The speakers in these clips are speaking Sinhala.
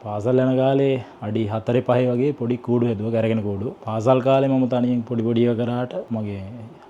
පාසල් යන කාලේ අඩි 4-5 වගේ පොඩි කූඩු හැදුවා කරගෙන කූඩු. පාසල් කාලේ මම තනියෙන් පොඩි ඒවා කරාට මගේ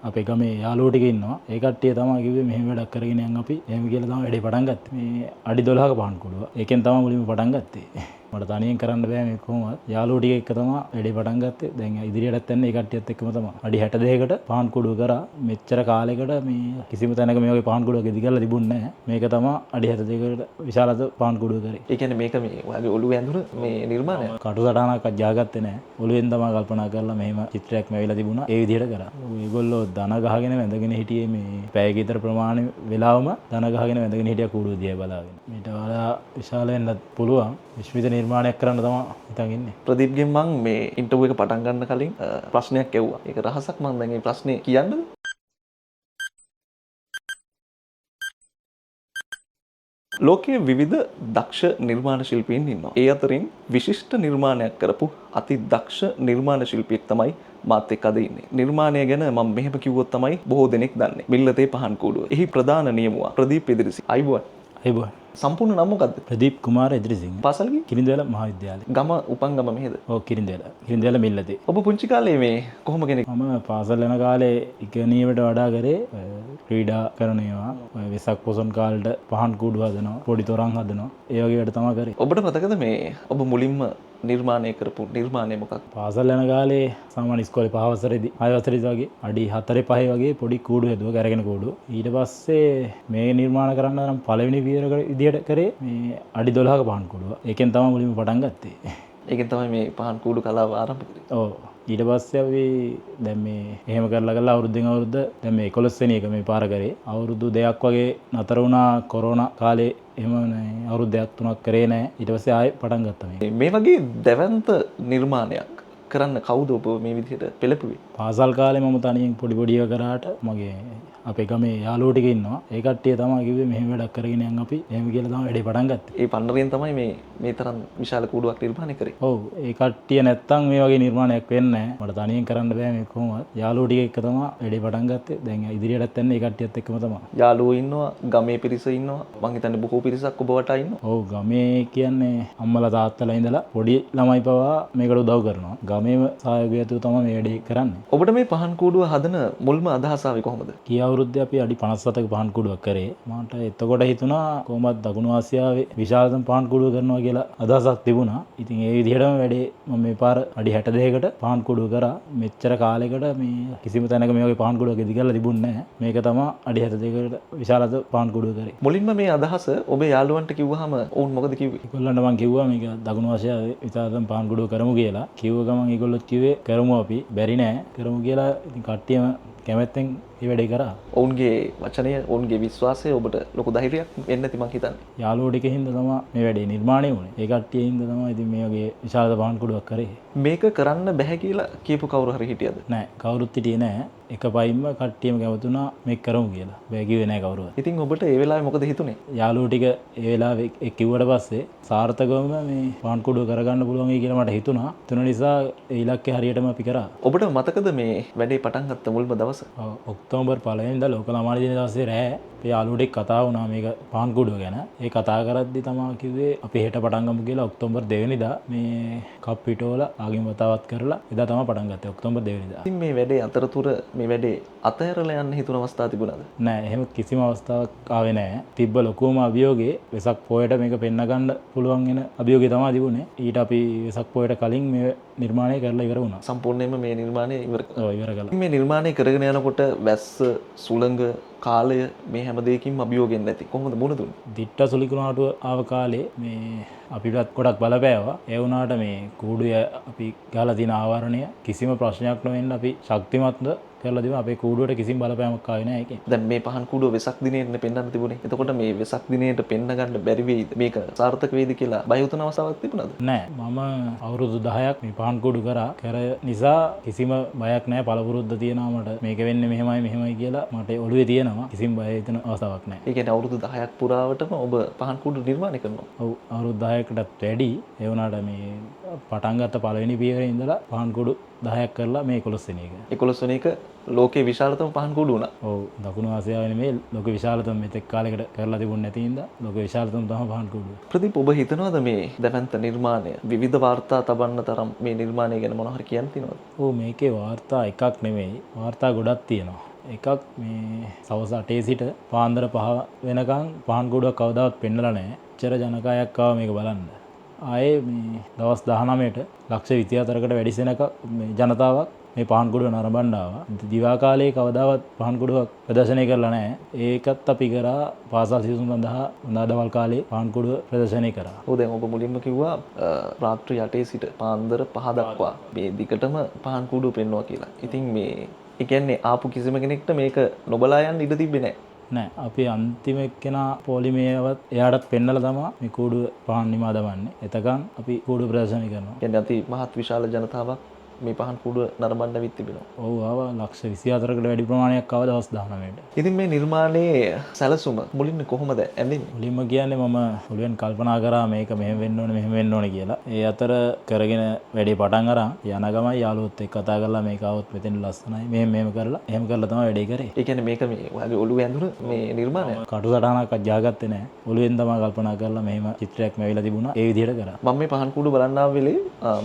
අපේ ගමේ යාළුවෝ ටික ඉන්නවා. ඒ කට්ටිය තමයි කිව්වේ මෙහෙම වැඩක් කරගෙන යන්න අපි. එහෙම කියලා තමයි වැඩේ පටන් ගත්තේ. මේ අඩි 12ක පහන් කූඩුව. ඒකෙන් තමයි මුලින්ම පටන් ගත්තේ. මට තනියෙන් කරන්න බෑ මේ කොහොමවත්. යාළුවෝ ටික එක්ක තමයි වැඩේ පටන් ගත්තේ. දැන් ඉදිරියටත් යන්නේ ඒ කට්ටියත් එක්කම තමයි. අඩි 62කට පහන් කූඩුව කරා. මෙච්චර කාලයකට මේ කිසිම තැනක මේ වගේ පහන් කූඩුවක් ඉදි කරලා තිබුණේ නැහැ. මේක තමයි අඩි 62කට විශාලත පහන් කූඩුව කරේ. ඒ කියන්නේ මේක මේ ඔයාගේ ඔළුවේ ඇඳුන මේ නිර්මාණය. කටුසටහනක් අජාගත්තේ නැහැ. ඔළුවෙන් තමයි කල්පනා කරලා මෙහෙම චිත්‍රයක් මෙවිලා තිබුණා. ඒ විදිහට කරා. ඒගොල්ලෝ දන ගහගෙන වැඳගෙන හිටියේ මේ පැයක විතර ප්‍රමාණය වෙලාවම දන ගහගෙන වැඳගෙන හිටියා කූඩුව දිහා බලාගෙන. මේට වඩා විශාල වෙන්නත් පුළුවන්. විශ්මිත නිර්මාණයක් කරන්න තමයි හිතන් ඉන්නේ. ප්‍රදීප්ගෙන් මම මේ ඉන්ටර්විව් එක පටන් ගන්න කලින් ප්‍රශ්නයක් ඇහුවා. ඒක රහසක් මම දැන් මේ ප්‍රශ්නේ කියන්නද? ලෝකයේ විවිධ දක්ෂ නිර්මාණ ශිල්පීන් ඉන්නවා. ඒ අතරින් විශිෂ්ට නිර්මාණයක් කරපු අති දක්ෂ නිර්මාණ ශිල්පියෙක් තමයි මාත් එක්ක අද ඉන්නේ. නිර්මාණය ගැන මම මෙහෙම කිව්වොත් තමයි බොහෝ දෙනෙක් දන්නේ. මිල්ලතේ පහන් කූඩුව. එහි ප්‍රධාන නියමුවා ප්‍රදීප් ඉදිරිසිංහ. අයිබෝන්. අයිබෝන්. සම්පූර්ණ නම මොකද්ද? ප්‍රදීප් කුමාර ඉදිරිසිංහ. පාසල් ගියේ? කිරිඳිවැල මහාවිද්‍යාලය. ගම උපන් ගම මෙහෙද? ඔව් කිරිඳිවැල මිල්ලතේ. ඔබ පුංචි කාලේ මේ කොහොම කෙනෙක්? මම පාසල් යන කාලේ ඉගෙනීමට වඩා කරේ ක්‍රීඩා කරන ඒවා. වෙසක් පොසොන් කාලේට පහන් කූඩු හදනවා, පොඩි තොරන් හදනවා. ඒ වගේ වැඩ තමයි කරේ. ඔබට මතකද මේ ඔබ මුලින්ම නිර්මාණය කරපු නිර්මාණය මොකක්ද? පාසල් යන කාලේ සාමාන්‍ය ඉස්කෝලේ 5 වසරේදී 6 වසරේදී වගේ අඩි 4-5 වගේ පොඩි කූඩු හැදුවා කරගෙන කූඩු. ඊට පස්සේ මේ නිර්මාණ කරන්න නම් පළවෙනි පියවර විදියට කරේ මේ අඩි 12ක පහන් කූඩුව. ඒකෙන් තමයි මුලින්ම පටන් ගත්තේ. ඒකෙන් තමයි මේ පහන් කූඩු කලාව ආරම්භ කරේ. ඔව්. ඊට පස්සේ අපි දැන් මේ එහෙම කරලා අවුරුද්දෙන් අවුරුද්ද දැන් මේ 11 වෙනි එක මේ පාර කරේ. අවුරුදු 2ක් වගේ නතර වුණා කොරෝනා කාලේ. එහෙම අවුරුද්දක් 3ක් කරේ නැහැ. ඊට පස්සේ ආයෙ පටන් ගත්තා මේ. මේ වගේ දැවැන්ත නිර්මාණයක් කරන්න කවුද ඔබ මේ විදිහට පෙළපුවේ? පාසල් කාලේ මම තනියෙන් පොඩි ඒවා කරාට මගේ අපේ ගමේ යාළුවෝ ටික ඉන්නවා. ඒ කට්ටිය තමයි කිව්වේ මෙහෙම වැඩක් කරගෙන යන්න අපි. එහෙම කියලා තමයි වැඩේ පටන් ගත්තේ. ඒ පන්නරෙන් තමයි මේ තරම් විශාල කූඩුවක් නිර්මාණය කරේ. ඔව්. ඒ කට්ටිය නැත්තම් මේ වගේ නිර්මාණයක් වෙන්නේ නැහැ. මට තනියෙන් කරන්න බෑ මේ කොහොමවත්. යාළුවෝ ටික එක්ක තමයි වැඩේ පටන් ගත්තේ. දැන් ඉදිරියටත් යන්නේ ඒ කට්ටියත් එක්කම තමයි. යාළුවෝ ඉන්නවා, ගමේ පිරිස ඉන්නවා. මං හිතන්නේ බොහෝ පිරිසක් ඔබ වටා ඉන්නවා. ඔව්. ගමේ කියන්නේ අම්මලා තාත්තලා ඉඳලා පොඩි ළමයි පවා මේකට උදව් කරනවා. ගමේම සහයෝගය ඇතුව තමයි මේ වැඩේ කරන්නේ. ඔබට මේ පහන් කූඩුව හදන මුල්ම අදහස ආවේ කොහොමද? ගිය අවුරුද්දේ අපි අඩි 57ක පහන් කූඩුවක් කරේ. මට එතකොට හිතුණා කොහොමද දකුණු ආසියාවේ විශාලතම පහන් කූඩුව කරනවා කියලා අදහසක් තිබුණා. ඉතින් ඒ විදිහටම වැඩේ මම මේ පාර අඩි 62කට පහන් කූඩුව කරා. මෙච්චර කාලයකට මේ කිසිම තැනක මේ වගේ පහන් කූඩුවක් ඉදි කරලා තිබුණේ නැහැ. මේක තමයි අඩි 62කට විශාලත පහන් කූඩුව කරේ. මුලින්ම මේ අදහස ඔබේ යාළුවන්ට කිව්වහම ඔවුන් මොකද කිව්වේ? ඒගොල්ලන්ට මම කිව්වා මේක දකුණු ආසියාවේ විශාලතම පහන් කූඩුව කරමු කියලා. කිව්ව ගමන් ඒගොල්ලෝ කිව්වේ කරමු අපි. බැරි නෑ කරමු කියලා. ඉතින් කට්ටියම කැමැත්තෙන් ඒ වැඩේ කරා. ඔවුන්ගේ වචනය, ඔවුන්ගේ විශ්වාසය ඔබට ලොකු ධෛර්යයක් වෙන්න ඇති මං හිතන්නේ. යාළුවෝ ටික හින්දා තමයි මේ වැඩේ නිර්මාණය වුණේ. ඒ කට්ටිය හින්දා තමයි ඉතින් මේ වගේ විශාල පහන් කූඩුවක් කරේ. මේක කරන්න බැහැ කියලා කියපු කවුරු හරි හිටියද? නෑ කවුරුත් හිටියේ නෑ. එක පයින්ම කට්ටියම කැමතුණා මේක කරමු කියලා. බෑ කිව්වේ නෑ කවුරුවත්. ඉතින් ඔබට ඒ වෙලාවේ මොකද හිතුනේ? යාළුවෝ ටික ඒ වෙලාවේ කිව්වට පස්සේ සාර්ථකවම මේ පහන් කූඩුව කරගන්න පුළුවන් වෙයි කියලා මට හිතුණා. ඒ නිසා ඒ ඉලක්කය හරියටම අපි කරා. ඔබට මතකද මේ වැඩේ පටන් ගත්ත මුල්ම දවස? ඔක්තෝබර් 1 වෙනිදා ලෝක ළමාලි දින දවසේ රෑ අපේ යාළුවෝ ටික කතා වුණා මේක පහන් කූඩුව ගැන. ඒ කතා කරද්දි තමයි කිව්වේ අපි හෙට පටන් ගමු කියලා. ඔක්තෝබර් 2 වෙනිදා මේ කප් පිටෝල ආගම වතාවත් කරලා එදා තමයි පටන් ගත්තේ ඔක්තෝබර් 2 වෙනිදා. ඉතින් මේ වැඩේ අතරතුර මේ වැඩේ අතහැරලා යන්න හිතුන අවස්ථා තිබුණාද? නෑ එහෙම කිසිම අවස්ථාවක් ආවේ නෑ. තිබ්බ ලොකුම අභියෝගේ වෙසක් පොයට මේක පෙන්න ගන්න පුළුවන් වෙන අභියෝගය තමයි තිබුණේ. ඊට අපි වෙසක් පොයට කලින් මේ නිර්මාණය කරලා ඉවර වුණා. සම්පූර්ණයෙන්ම මේ නිර්මාණය ඉවර කළා. මේ නිර්මාණය කරගෙන යනකොට වැස්ස, සුළඟ, කාලය මේ හැම දෙයකින්ම අභියෝගයෙන් නැති කොහොමද මුණ දුන්නේ? දිට්ට සුලිකුණාටුව ආව කාලේ මේ අපිටත් ගොඩක් බලපෑවා. ඒ වුණාට මේ කූඩුව අපි ගහලා තියෙන ආවරණය කිසිම ප්‍රශ්නයක් නොවෙන්න අපි ශක්තිමත්ව කරලා දීම. අපේ කූඩුවට කිසිම බලපෑමක් ආවේ නැහැ ඒකෙන්. දැන් මේ පහන් කූඩුව වෙසක් දිනේට පෙන්වන්න තිබුණේ. එතකොට මේ වෙසක් දිනේට පෙන්න ගන්න බැරි වෙයිද? මේක සාර්ථක වෙයිද කියලා බය වුණ අවස්ථාවක් තිබුණාද? නෑ. මම අවුරුදු 10ක් මේ පහන් කූඩු කරා. කර නිසා කිසිම බයක් නැහැ. පළපුරුද්ද තියෙනවා මට. මේක වෙන්නේ මෙහෙමයි කියලා මට ඔළුවේ තියෙනවා. තියෙනවා. කිසිම බය හිතෙන අවස්ථාවක් නැහැ. ඒ කියන්නේ අවුරුදු 10ක් පුරාවටම ඔබ පහන් කුඩු නිර්මාණය කරනවා. ඔව් අවුරුදු 10කටත් වැඩි ඒ වුණාට මේ පටන් ගත්ත පළවෙනි පියවරේ ඉඳලා පහන් කුඩු 10ක් කරලා මේ 11 වෙනි එක. 11 වෙනි එක ලෝකේ විශාලතම පහන් කුඩු වුණා. ඔව් දකුණු ආසියාවේ නෙමෙයි ලෝක විශාලතම මෙතෙක් කාලයකට කරලා තිබුණ නැති හින්දා ලෝක විශාලතම තමයි පහන් කුඩුව. ප්‍රදීප් ඔබ හිතනවාද මේ දැවැන්ත නිර්මාණය විවිධ වාර්තා තබන්න තරම් මේ නිර්මාණය ගැන මොනවා හරි කියන්න තියෙනවද? ඔව් මේකේ වාර්තා එකක් නෙමෙයි වාර්තා ගොඩක් තියෙනවා. එකක් මේ සවස් 8 සිට පාන්දර 5 වෙනකන් පහන් කුඩුවක් කවදාවත් පෙන්නලා නැහැ. එච්චර ජනකායක් ආවා මේක බලන්න. ආයේ මේ දවස් 19ට ලක්ෂ 24කට වැඩි සෙනඟ මේ ජනතාවක් මේ පහන් කුඩුව නරඹන්න ආවා. දිවා කාලේ කවදාවත් පහන් කුඩුවක් ප්‍රදර්ශනය කරලා නැහැ. ඒකත් අපි කරා පාසල් සිසුන් සඳහා උනාදවල් කාලේ පහන් කුඩුව ප්‍රදර්ශනය කරා. ඔව් දැන් ඔබ මුලින්ම කිව්වා රාත්‍රී 8 සිට පාන්දර 5 දක්වා මේ දිගටම පහන් කුඩුව පෙන්වනවා කියලා. ඉතින් මේ ඒ කියන්නේ ආපු කිසිම කෙනෙක්ට මේක නොබලා යන්න ඉඩ තිබ්බේ නැහැ. නෑ අපි අන්තිම එක්කෙනා පොලිමේවත් එයාටත් පෙන්නලා තමයි මේ කූඩුව පහන් නිමා දමන්නේ. එතකන් අපි කූඩුව ප්‍රදර්ශනය කරනවා. කියන්නේ අති මහත් විශාල ජනතාවක් මේ පහන් කුඩුව නරඹන්න විත් තිබෙනවා. ඔව් ආවා ලක්ෂ 24කට වැඩි ප්‍රමාණයක් ආවා දවස් 19ට. ඉතින් මේ නිර්මාණයේ සැලසුම මුලින්ම කොහොමද ඇඳෙන්නේ? මුලින්ම කියන්නේ මම ඔළුවෙන් කල්පනා කරා මේක මෙහෙම වෙන්න ඕනේ මෙහෙම වෙන්න ඕනේ කියලා. ඒ අතර කරගෙන වැඩේ පටන් අරන් යන ගමන් යාළුවොත් එක්ක කතා කරලා මේක આવොත් මෙතන ලස්සනයි මෙහෙම කරලා එහෙම කරලා තමයි වැඩේ කරේ. ඒ කියන්නේ මේක මේ ඔයාගේ ඔළුවේ ඇඳුන මේ නිර්මාණය. කටුසටහනක් අජාගත්තේ නැහැ. ඔළුවෙන් තමයි කල්පනා කරලා මෙහෙම චිත්‍රයක් මැවිලා තිබුණා. ඒ විදිහට කරා. මම මේ පහන් කුඩුව බලන්න ආව වෙලේ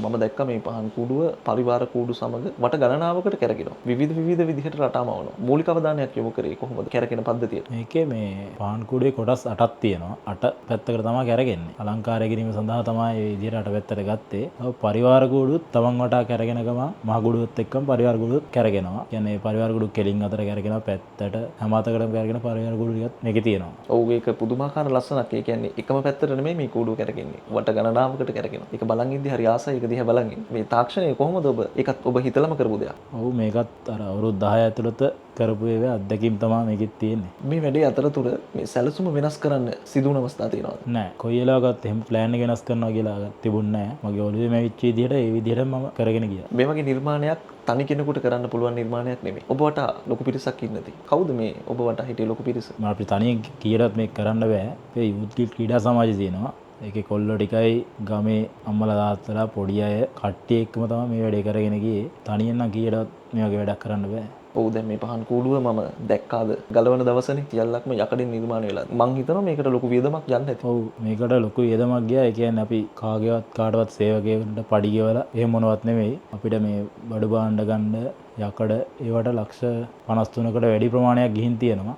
මම දැක්කා මේ පහන් කුඩුව පරිවාර කූඩු සමග වට ගණනාවකට කැරගෙනවා. විවිධ විදිහට රටාමවනවා. මූලික අවධානයක් යොමු කරේ කොහොමද කැරගෙන පද්ධතියට? මේකේ මේ පහන් කුඩුවේ කොටස් 8ක් තියෙනවා. 8 පැත්තකට තමයි කැරගෙන්නේ. අලංකාරය කිරීම සඳහා තමයි මේ විදිහට 8 පැත්තට ගත්තේ. තව පරිවාර කූඩුත් තමන් වටා කැරගෙන ගමන් මහ කුඩුවත් එක්කම පරිවාර කූඩුත් කැරගෙනවා. කියන්නේ පරිවාර කූඩු කෙලින් අතර කැරගෙනවා පැත්තට හැම අතකටම කැරගෙන පරිවාර කූඩු ටිකත් මේකේ තියෙනවා. ඔව් ඒක පුදුමාකාර ලස්සනක්. ඒ කියන්නේ එකම පැත්තට නෙමෙයි මේ කූඩුව කැරගෙන්නේ. වට ගණනාවකට කැරගෙනවා. ඒක බලන් ඉඳි හරි ආසයි. ඒක දිහා බලන් ඉන්න. මේ තාක්ෂණය කොහොමද ඔබ ඒකත් ඔබ හිතලම කරපු දෙයක්? ඔව් මේකත් අර අවුරුදු 10 ඇතුළත කරපු ඒවා අත්දැකීම් තමයි මේකෙත් තියෙන්නේ. මේ වැඩේ අතරතුර මේ සැලසුම වෙනස් කරන්න සිදුවන අවස්ථා තියෙනවද? නෑ කොයි වෙලාවකත් එහෙම ප්ලෑන් එක වෙනස් කරනවා කියලා තිබුණේ නෑ. මගේ ඔළුවේ මැවිච්ච විදිහට ඒ විදිහට මම කරගෙන ගියා. මේ වගේ නිර්මාණයක් තනි කෙනෙකුට කරන්න පුළුවන් නිර්මාණයක් නෙමෙයි. ඔබ වටා ලොකු පිරිසක් ඉන්නදී. කවුද මේ ඔබ වටා හිටිය ලොකු පිරිස? මම අපිට තනියෙන් කීයටත් මේක කරන්න බෑ. මේ යූත් ක්‍රීඩා සමාජය තියෙනවා. ඒකේ කොල්ලෝ ටිකයි ගමේ අම්මලා තාත්තලා පොඩි අය කට්ටිය එක්කම තමයි මේ වැඩේ කරගෙන ගියේ. තනියෙන් නම් කීයටත් මේ වගේ වැඩක් කරන්න බෑ. ඔව් දැන් මේ පහන් කූඩුව මම දැක්කාද ගලවන දවසනේ සියල්ලක්ම යකඩින් නිර්මාණය වෙලා. මං හිතනවා මේකට ලොකු වියදමක් යන්න ඇති. ඔව් මේකට ලොකු වියදමක් ගියා. ඒ කියන්නේ අපි කාටවත් සේවකයෙකුට පඩි ගෙවලා එහෙම මොනවත් නෙමෙයි. අපිට මේ බඩු භාණ්ඩ ගන්න යකඩ ඒවට ලක්ෂ 53කට වැඩි ප්‍රමාණයක් ගිහින් තියෙනවා.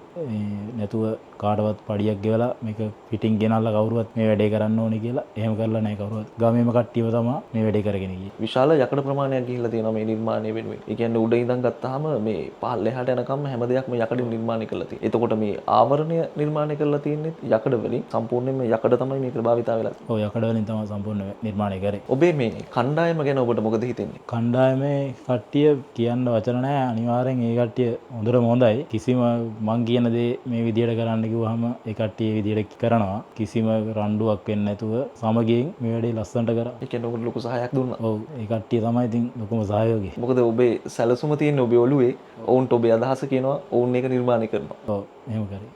නැතුව කාටවත් පඩියක් ගෙවලා මේක පිටින් ගෙනල්ලා කවුරුවත් මේ වැඩේ කරන්න ඕනේ කියලා එහෙම කරලා නැහැ කවුරුවත්. ගමේම කට්ටියව තමයි මේ වැඩේ කරගෙන ගියේ. විශාල යකඩ ප්‍රමාණයක් ගිහිල්ලා තියෙනවා මේ නිර්මාණය වෙනුවෙන්. ඒ කියන්නේ උඩ ඉඳන් ගත්තාම මේ පහළ එහාට යනකම් හැම දෙයක්ම යකඩින් නිර්මාණය කරලා තියෙනවා. එතකොට මේ ආවරණය නිර්මාණය කරලා තියෙන්නේ යකඩ වලින්. සම්පූර්ණයෙන්ම යකඩ තමයි මේකට භාවිතා වෙලා. ඔව් යකඩ වලින් තමයි සම්පූර්ණ නිර්මාණය කරේ. ඔබේ මේ කණ්ඩායම ගැන ඔබට මොකද හිතෙන්නේ? කණ්ඩායමේ කට්ටිය කියන්න වචන නැහැ. අනිවාර්යෙන් ඒ කට්ටිය හොඳටම හොඳයි. කිසිම මං කියන දේ මේ විදියට කරන්න කිව්වහම ඒ කට්ටිය ඒ විදියට කරනවා. කිසිම රණ්ඩුවක් වෙන්නේ නැතුව සමගියෙන් මේ වැඩේ ලස්සනට කරා. ඒ කියන්නේ ඔබට ලොකු සහායක් දුන්නා. ඔව් ඒ කට්ටිය තමයි ඉතින් ලොකුම සහයෝගය. මොකද ඔබේ සැලසුම තියෙන්නේ ඔබේ ඔළුවේ. ඔවුන්ට ඔබේ අදහස කියනවා. ඔවුන් ඒක නිර්මාණය කරනවා. ඔව් එහෙම කරේ.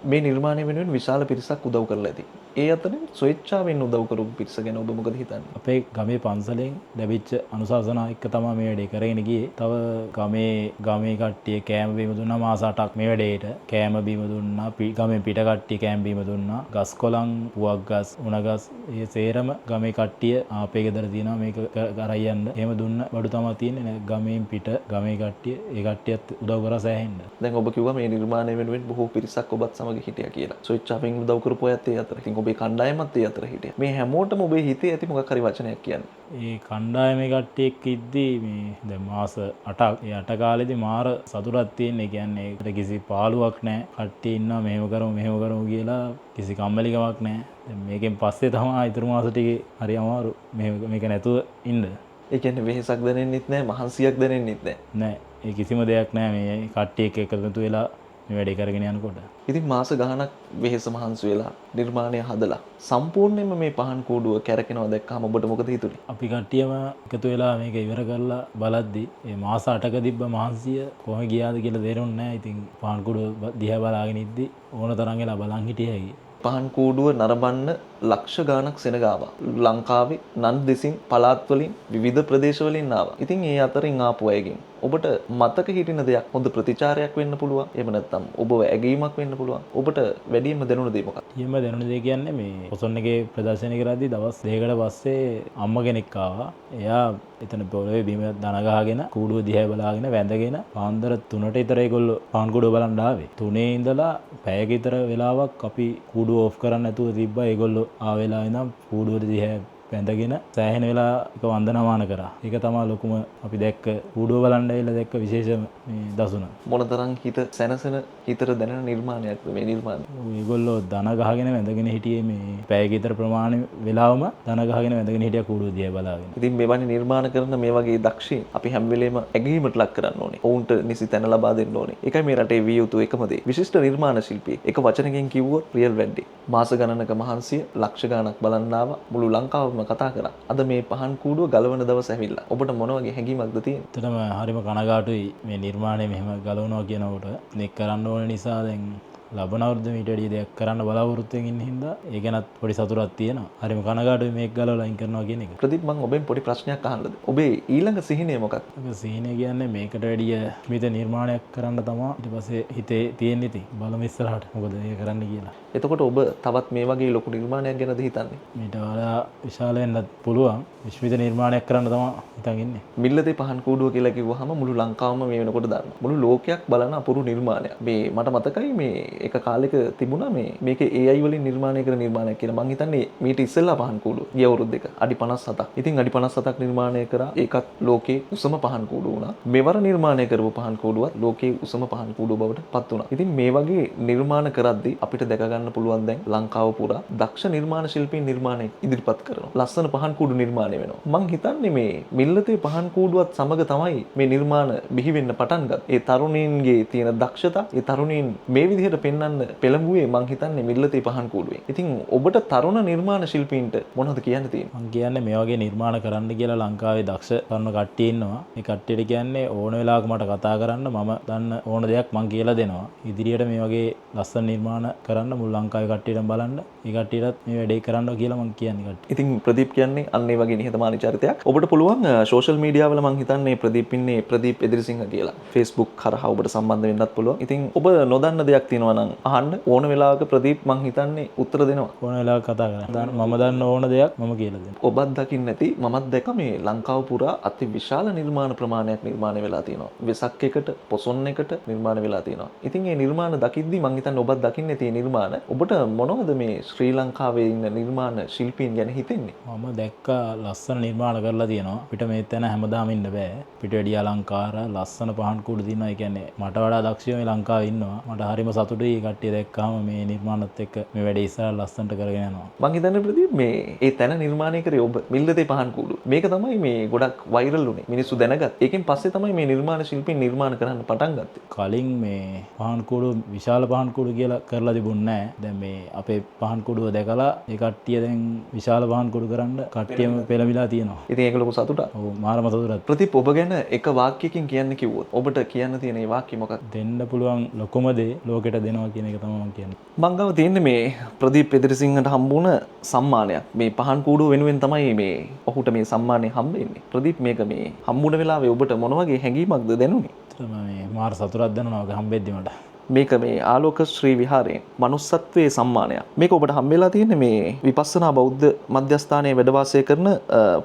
මේ නිර්මාණය වෙනුවෙන් විශාල පිරිසක් උදව් කරලා ඇති. ඒ අතරින් ස්වේච්ඡාවෙන් උදව් කරපු පිරිස ගැන ඔබ මොකද හිතන්නේ? අපේ ගමේ පන්සලෙන් ලැබිච්ච අනුශාසනා එක්ක තමයි මේ වැඩේ කරගෙන ගියේ. තව ගමේ කට්ටිය කෑම බීම දුන්නා මාස 8ක් මේ වැඩේට. කෑම බීම දුන්නා. ගමෙන් පිට කට්ටිය කෑම බීම දුන්නා. ගස් කොළන්, පුවක් ගස්, උණ ගස් මේ සේරම ගමේ කට්ටිය අපේ ගෙදර තියෙනවා මේක කරයි යන්න. එහෙම දුන්න බඩු තමයි තියෙන්නේ. ගමෙන් පිට ගමේ කට්ටිය ඒ කට්ටියත් උදව් කරා සෑහෙන්න. දැන් ඔබ කිව්වා මේ නිර්මාණය වෙනුවෙන් බොහෝ පිරිසක් ඔබත් සමග හිටියා කියලා. ස්වේච්ඡාවෙන් උදව් කරපු අයත් ඒ අතර. ඉතින් ඔබේ කණ්ඩායමත් ඒ අතර හිටියා. මේ හැමෝටම ඔබේ හිතේ ඇති මොකක් හරි වචනයක් කියන්නේ. ඒ කණ්ඩායමේ කට්ටිය එක්ක ඉද්දී මේ දැන් මාස 8ක් ඒ 8 කාලෙදි මාර සතුටක් තියෙන්නේ. කියන්නේ ඒකට කිසි පාළුවක් නැහැ. කට්ටිය ඉන්නවා මෙහෙම කරමු කියලා කිසි කම්මැලිකමක් නැහැ. දැන් මේකෙන් පස්සේ තමයි ඊතුරු මාස ටිකේ හරි අමාරු මේක නැතුව ඉන්න. ඒ කියන්නේ වෙහෙසක් දැනෙන්නෙත් නැහැ, මහන්සියක් දැනෙන්නෙත් නැහැ. නෑ ඒ කිසිම දෙයක් නෑ මේ කට්ටිය එක්ක එකතු වෙලා මේ වැඩේ කරගෙන යනකොට. ඉතින් මාස ගාණක් වෙහෙස මහන්සි වෙලා නිර්මාණය හදලා සම්පූර්ණයෙන්ම මේ පහන් කූඩුව කැරකෙනවා දැක්කම ඔබට මොකද හිතුනේ? අපි කට්ටියම එකතු වෙලා මේක ඉවර කරලා බලද්දි මේ මාස 8ක තිබ්බ මහන්සිය කොහොම ගියාද කියලා තේරුන්නේ නැහැ. ඉතින් පහන් කූඩුව දිහා බලාගෙන ඉද්දි ඕන තරම් වෙලා බලන් හිටියේ හැකි. පහන් කූඩුව නරඹන්න ලක්ෂ ගාණක් සෙනග ආවා. ලංකාවේ නන් දෙසින් පළාත් වලින් විවිධ ප්‍රදේශ වලින් ආවා. ඉතින් ඒ අතරින් ආපු අයගෙන් ඔබට මතක හිටින දෙයක් හොඳ ප්‍රතිචාරයක් වෙන්න පුළුවන්. එහෙම නැත්නම් ඔබව ඇගීමක් වෙන්න පුළුවන්. ඔබට වැඩියෙන්ම දැනුණ දේ මොකක්ද? ඊයම දැනුණ දේ කියන්නේ මේ පොසොන් එකේ ප්‍රදර්ශනය කරද්දී දවස් 2කට පස්සේ අම්ම කෙනෙක් ආවා. එයා එතන පොළවේ බිම දන ගහගෙන කූඩුව දිහා බලාගෙන වැඳගෙන පාන්දර 3ට විතර ඒගොල්ලෝ පාන් කූඩුව බලන්න ආවේ. 3 ඉඳලා පැයක විතර වෙලාවක් අපි කූඩුව ඕෆ් කරන්න නැතුව තිබ්බා. ඒගොල්ලෝ ආවෙලා ඉඳන් කූඩුව දිහා වැඳගෙන සෑහෙන වෙලා එක වන්දනමාන කරා. ඒක තමයි ලොකුම අපි දැක්ක කූඩුව බලන්න ඇවිල්ලා දැක්ක විශේෂම මේ දසුන. මොනතරම් හිත සැනසෙන හිතට දැනෙන නිර්මාණයක්ද මේ නිර්මාණය? ඒගොල්ලෝ දන ගහගෙන වැඳගෙන හිටියේ මේ පැයක විතර ප්‍රමාණය වෙලාවම දන ගහගෙන වැඳගෙන හිටියා කූඩුව දිහා බලාගෙන. ඉතින් මෙවැනි නිර්මාණ කරන මේ වගේ දක්ෂයින් අපි හැම වෙලේම ඇගීමට ලක් කරන්න ඕනේ. ඔවුන්ට නිසි තැන ලබා දෙන්න ඕනේ. ඒකයි මේ රටේ විය යුතු එකම දේ. විශිෂ්ට නිර්මාණ ශිල්පියෙක්. එක වචනකින් කිව්වොත් රියල් වැඩි. මාස ගණනක මහන්සිය ලක්ෂ ගණනක් බලන්න ආවා. මුළු ලංකාවම කතා කරා. අද මේ පහන් කූඩුව ගලවන දවස් ඇවිල්ලා. ඔබට මොන වගේ හැඟීමක්ද තියෙන්නේ? ඇත්තටම හරිම කනගාටුයි මේ නිර්මාණය මෙහෙම ගලවනවා කියනකොට. මේක කරන්න ඕන නිසා දැන් ලබන අවුරුද්දේ මීට වැඩිය දෙයක් කරන්න බලාපොරොත්තු වෙමින් ඉන්න හින්දා ඒ ගැනත් පොඩි සතුටක් තියෙනවා. හරිම කනගාටුයි මේක ගලවලා අයින් කරනවා කියන එක. ප්‍රදීප් මම ඔබෙන් පොඩි ප්‍රශ්නයක් අහන්නද? ඔබේ ඊළඟ සිහිනය මොකක්ද? ඒක සීනය කියන්නේ මේකට වැඩිය මිත නිර්මාණයක් කරන්න තමයි ඊට පස්සේ හිතේ තියෙන්නේ ඉතින් බලමු ඉස්සරහට මොකද ඒක කරන්න කියලා. එතකොට ඔබ තවත් මේ වගේ ලොකු නිර්මාණයක් ගැනද හිතන්නේ? මීට වඩා විශාල වෙන්නත් පුළුවන්. විශ්මිත නිර්මාණයක් කරන්න තමයි හිතන් ඉන්නේ. මිල්ලතේ පහන් කූඩුව කියලා කිව්වහම මුළු ලංකාවම මේ වෙනකොට දන්නවා. මුළු ලෝකයක් බලන අපුරු නිර්මාණයක්. මේ මට මතකයි මේ එක කාලෙක තිබුණා මේකේ AI වලින් නිර්මාණය කරන නිර්මාණයක් කියලා. මං හිතන්නේ මීට ඉස්සෙල්ලා පහන් කූඩුව ගිය අවුරුද්දක අඩි 57ක්. ඉතින් අඩි 57ක් නිර්මාණය කරා. ඒකත් ලෝකේ උසම පහන් කූඩුව වුණා. මෙවර නිර්මාණය කරපු පහන් කූඩුවත් ලෝකේ උසම පහන් කූඩුව බවට පත් වුණා. ඉතින් මේ වගේ නිර්මාණ කරද්දී අපිට දැක ගන්න පුළුවන් දැන් ලංකාව පුරා දක්ෂ නිර්මාණ ශිල්පීන් නිර්මාණය ඉදිරිපත් කරනවා. ලස්සන පහන් කූඩු නිර්මාණය වෙනවා. මං හිතන්නේ මේ මිල්ලතේ පහන් කූඩුවත් සමග තමයි මේ නිර්මාණ බිහි වෙන්න පටන් ගත්තේ. ඒ තරුණයින්ගේ තියෙන දක්ෂතා, ඒ තරුණයින් මේ විදිහට පෙන්වන්න පෙළඹුවේ මං හිතන්නේ මිල්ලතේ පහන් කූඩුවේ. ඉතින් ඔබට තරුණ නිර්මාණ ශිල්පීන්ට මොනවද කියන්න තියෙන්නේ? මං කියන්නේ මේ වගේ නිර්මාණ කරන්න කියලා ලංකාවේ දක්ෂ තරුණ කට්ටිය ඉන්නවා. මේ කට්ටියට කියන්නේ ඕන වෙලාවක මට කතා කරන්න මම දන්න ඕන දෙයක් මං කියලා දෙනවා. ඉදිරියට මේ වගේ ලස්සන නිර්මාණ කරන්න මුළු ලංකාවේ කට්ටියටම බලන්න. ඒ කට්ටියටත් මේ වැඩේ කරන්න කියලා මං කියන්නේ කට්ටිය. ඉතින් ප්‍රදීප් කියන්නේ අන්න ඒ වගේ නිහතමානී චරිතයක්. ඔබට පුළුවන් සෝෂල් මීඩියා වල මං හිතන්නේ ප්‍රදීප් ඉන්නේ ප්‍රදීප් එදිරිසිංහ කියලා. Facebook කරහා ඔබට සම්බන්ධ වෙන්නත් පුළුවන්. ඉතින් ඔබ නොදන්න දෙයක් තියෙනවා නම් අහන්න ඕන වෙලාවක ප්‍රදීප් මං හිතන්නේ උත්තර දෙනවා. ඕන වෙලාවක කතා කරන්න. මම දන්න ඕන දෙයක් මම කියලා දෙනවා. ඔබත් දකින්න ඇති මමත් දැක මේ ලංකාව පුරා අති විශාල නිර්මාණ ප්‍රමාණයක් නිර්මාණය වෙලා තියෙනවා. වෙසක් එකට පොසොන් එකට නිර්මාණය වෙලා තියෙනවා. ඉතින් මේ නිර්මාණ දකිද්දි මං හිතන්නේ ඔබත් දකින්න ඇති නිර්මාණ. ඔබට මොනවද මේ ශ්‍රී ලංකාවේ ඉන්න නිර්මාණ ශිල්පීන් ගැන හිතෙන්නේ? මම දැක්කා ලස්සන නිර්මාණ කරලා තියෙනවා. අපිට මේ තැන හැමදාම ඉන්න බෑ. පිට වැඩි අලංකාර ලස්සන පහන් කූඩු තියෙනවා. ඒ කියන්නේ මට වඩා දක්ෂයෝ මේ ලංකාවේ ඉන්නවා. මට හරිම සතුටුයි මේ කට්ටිය දැක්කාම මේ නිර්මාණත් එක්ක මේ වැඩේ ඉස්සරහ ලස්සනට කරගෙන යනවා. මං හිතන්නේ ප්‍රදීප් මේ ඒ තැන නිර්මාණය කරේ ඔබ මිල්ලතේ පහන් කූඩු. මේක තමයි මේ ගොඩක් වෛරල් උනේ. මිනිස්සු දැනගත්. ඒකෙන් පස්සේ තමයි මේ නිර්මාණ ශිල්පීන් නිර්මාණ කරන්න පටන් ගත්තේ. කලින් මේ පහන් කූඩු විශාල පහන් කූඩු කියලා කරලා තිබුණේ නැහැ. දැන් මේ අපේ පහන් කූඩුව දැකලා ඒ කට්ටිය දැන් විශාල පහන් කූඩු කරන්න කට්ටියම පෙළඹිලා තියෙනවා. ඉතින් ඒක ලොකු සතුටක්. ඔව් මාරම සතුටක්. ප්‍රදීප් ඔබ ගැන එක වාක්‍යයකින් කියන්න කිව්වොත් ඔබට කියන්න තියෙන ඒ වාක්‍ය මොකක්ද? දෙන්න පුළුවන් ලොකුම දේ ලෝකෙට දෙනවා කියන එක තමයි මම කියන්නේ. මං ගාව තියෙන්නේ මේ ප්‍රදීප් එදිරිසිංහට හම්බුණ සම්මානයක්. මේ පහන් කූඩුව වෙනුවෙන් තමයි මේ ඔහුට මේ සම්මානය හම්බෙන්නේ. ප්‍රදීප් මේක මේ හම්බුණ වෙලාවේ ඔබට මොන වගේ හැඟීමක්ද දැනුනේ? මේ මාර සතුටක් දැනෙනවා ඔක හම්බෙද්දි මට. මේක මේ ආලෝක ශ්‍රී විහාරයෙන් මනුස්සත්වයේ සම්මානයක්. මේක ඔබට හම්බෙලා තියෙන්නේ මේ විපස්සනා බෞද්ධ මධ්‍යස්ථානයේ වැඩ වාසය කරන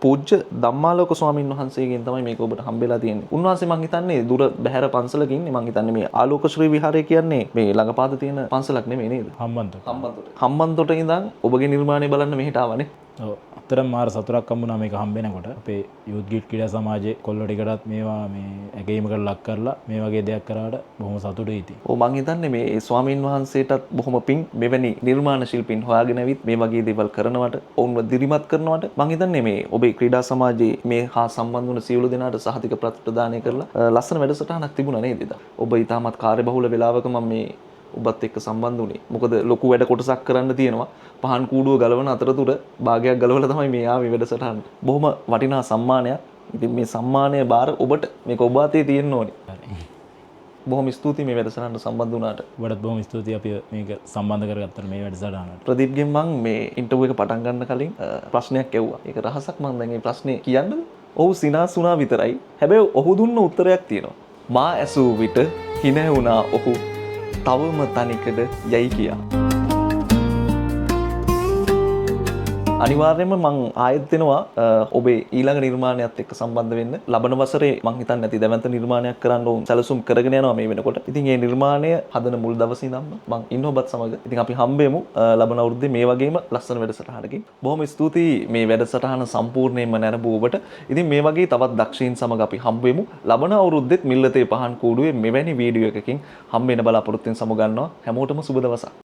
පූජ්‍ය ධම්මාලෝක ස්වාමීන් වහන්සේගෙන් තමයි මේක ඔබට හම්බෙලා තියෙන්නේ. උන්වහන්සේ මං හිතන්නේ දුර බැහැර පන්සලක ඉන්නේ. මං හිතන්නේ මේ ආලෝක ශ්‍රී විහාරය කියන්නේ මේ ළඟපාත තියෙන පන්සලක් නෙමෙයි නේද? හම්බන්තොට. හම්බන්තොට ඉඳන් ඔබගේ නිර්මාණය බලන්න මෙහෙට ආවනේ. අතර මාර සතුරක් හම්බුණා මේක හම්බෙනකොට. අපේ යූත් ගිල්ඩ් ක්‍රීඩා සමාජයේ කොල්ලෝ ටිකටත් මේවා මේ ඇගීමකට ලක් කරලා මේ වගේ දෙයක් කරාට බොහොම සතුටුයි ඉතින්. ඔව් මං හිතන්නේ මේ ස්වාමීන් වහන්සේටත් බොහොම පිං මෙවැනි නිර්මාණ ශිල්පීන් හොයාගෙන ඇවිත් මේ වගේ දේවල් කරනවට ඔවුන්ව දිරිමත් කරනවට මං හිතන්නේ මේ ඔබේ ක්‍රීඩා සමාජයේ මේ හා සම්බන්ධ වුණ සියලු දෙනාට සහතික ප්‍රතිප්‍රදානය කරලා ලස්සන වැඩසටහනක් තිබුණා නේද ඉතින්. ඔබ ඊටමත් කාර්යබහුල වෙලාවක මම මේ ඔබත් එක්ක සම්බන්ධ වුණේ. මොකද ලොකු වැඩ කොටසක් කරන්න තියෙනවා. පහන් කූඩුව ගලවන අතරතුර භාගයක් ගලවලා තමයි මේ ආවේ වැඩසටහන. බොහොම වටිනා සම්මානයක්. ඉතින් මේ සම්මානය බාර ඔබට මේක ඔබ අතේ තියෙන්න ඕනේ. බොහොම ස්තුතියි මේ වැඩසටහනට සම්බන්ධ වුණාට. ඔබටත් බොහොම ස්තුතියි අපි මේක සම්බන්ධ කරගත්තට මේ වැඩසටහනට. ප්‍රදීප්ගෙන් මං මේ ඉන්ටර්විව් එක පටන් ගන්න කලින් ප්‍රශ්නයක් ඇහුවා. ඒක රහසක් මං දැන් මේ ප්‍රශ්නේ කියන්නද? ඔහු සිනාසුනා විතරයි. හැබැයි ඔහු දුන්න උත්තරයක් තියෙනවා. මා ඇසූ විට හිනෑ වුණා ඔහු තවම තනිකඩ යයි කියා. අනිවාර්යයෙන්ම මං ආයෙත් දෙනවා ඔබේ ඊළඟ නිර්මාණයත් එක්ක සම්බන්ධ වෙන්න. ලබන වසරේ මං හිතන්නේ නැති දැවැන්ත නිර්මාණයක් කරන්න ඕන සැලසුම් කරගෙන යනවා මේ වෙනකොට. ඉතින් මේ නිර්මාණය හදන මුල් දවසේ ඉඳන්ම මං ඉන්න ඔබත් සමග. ඉතින් අපි හම්බෙමු ලබන අවුරුද්දේ මේ වගේම ලස්සන වැඩසටහනකින්. බොහොම ස්තුතියි මේ වැඩසටහන සම්පූර්ණයෙන්ම නැරඹු ඔබට. ඉතින් මේ වගේ තවත් දක්ෂයින් සමග අපි හම්බෙමු. ලබන අවුරුද්දෙත් මිල්ලතේ පහන් කූඩුවේ මෙවැනි වීඩියෝ එකකින් හම්බ වෙන බලාපොරොත්තුෙන් සමුගන්නවා. හැමෝටම සුබ දවසක්.